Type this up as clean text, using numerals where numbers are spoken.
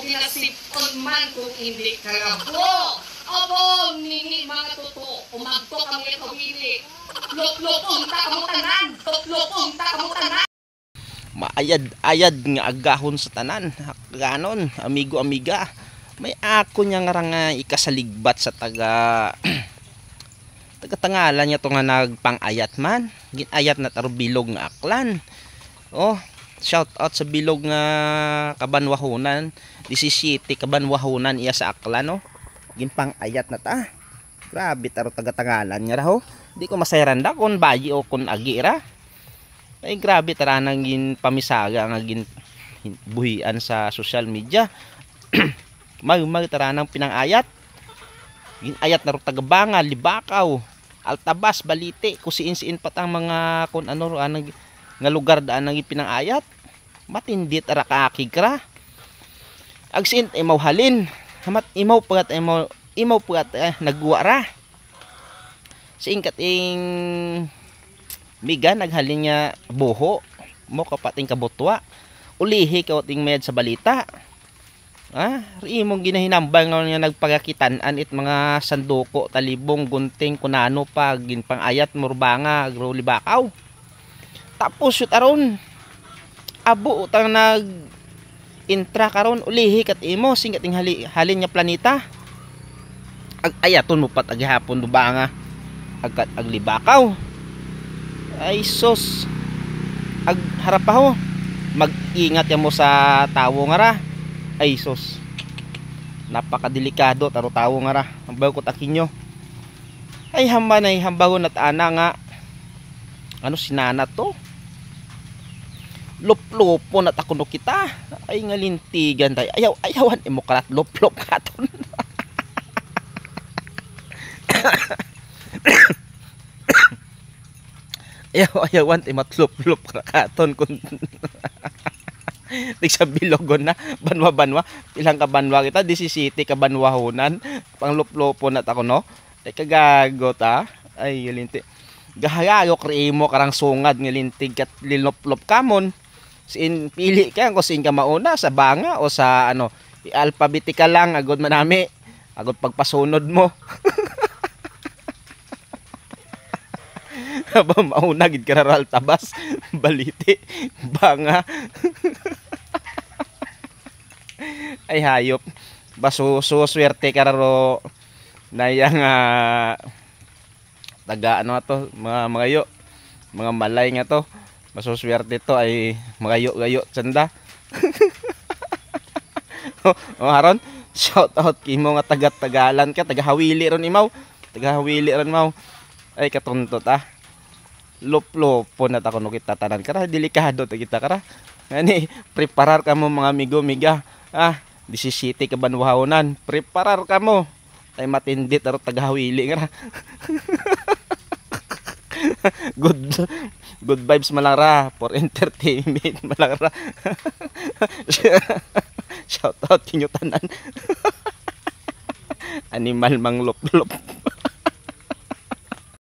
kinasipon man kung hindi karabo. Abo, nini mga totoo, umagto kami at kawili. Lop-lop, unta kamo tanan. Lop-lop, unta kamo tanan. Maayad-ayad nga agahon sa tanan. Ganon, amigo-amiga. May ako niya nga nga ikasaligbat sa taga-tangalan niya to nga nagpang-ayat man. Ginayat na taro bilog nga aklan. Oh, shout out sa bilog nga Kabanwahunan. 17 Kabanwahunan iya sa aklan, no. Ginpang-ayat na ta. Grabe taro taga-tangalan niya raho. Di ko masayran da kung bayi o kung agi ra. Ay grabe tara nang gin pamisaga nga gin buhian sa social media. Mag tara nang pinang-ayat. Ginayat na ro tagabangan, Libakaw, Altabas, Balite, kusiin-siin pat ang mga kun ano nga lugar daan nang pinang-ayat. Matindi tara kakikra. Agsin imaw halin. Hamat imaw pagat nagwa ra. Siingkat ing miga naghalin niya buho mo kapating kabutwa. Ulihi ka ting med sa balita. Imong ginahinambang nga niya nagpagakitan-an it mga sanduko, talibong, gunting, kunano pa ginpang-ayat murbanga agro Libakaw. Tapos yut aron abo utang nag intra karon ulihi kat imo singkat ing halin niya planeta. Ayaton mo pat agihapon dubanga agkat aglibakaw. Ay sos ag harap pa ho mag-ingat ya mo sa tawo nga ra. Ay sos napakadelikado taro tawo nga ra ambaw ko takinyo. Ay hambagon at ana nga ano sinana to lop-lopo na takuno kita. Ay ngalintigan tayo ayawan imo kalat lop-lop katon. Ayawan ti matlop-lop katon kun tig sa bilogon na banwa ilang ka banwa kita 17 ka Banwahunan pang lop-lopo na takuno. Ay kagago ta. Ay galinti gahayo krimo karang sungad ngalintig kat lilop-lop kamon. Sin pili ka kung sin ka mauna sa banga o sa ano alphabetikal lang agod manami agod pagpasunod mo. Aba mauna gid ka ra Altabas, Balite, banga. Ay hayop. Baso swerte ka ro na yang taga ano to mga mga malay nga to. Masuswerte to ay magayo-gayo tsanda. Haron shout out kimo nga taga-tagalan ka, taga-Hawili ron imaw. Taga-Hawili ron imaw. Ay katuntot lop-lopo na takuno kita tanan kara delikado ta kita kara. Ngani preparar ka mo mga amigo-miga. 17 ka Banwahunan, preparar ka mo. Tay matindi taro taga-Hawili nga ra. Good vibes malang for entertainment malang ra. Shout out kinyo tanan. Animal mang lop-lop.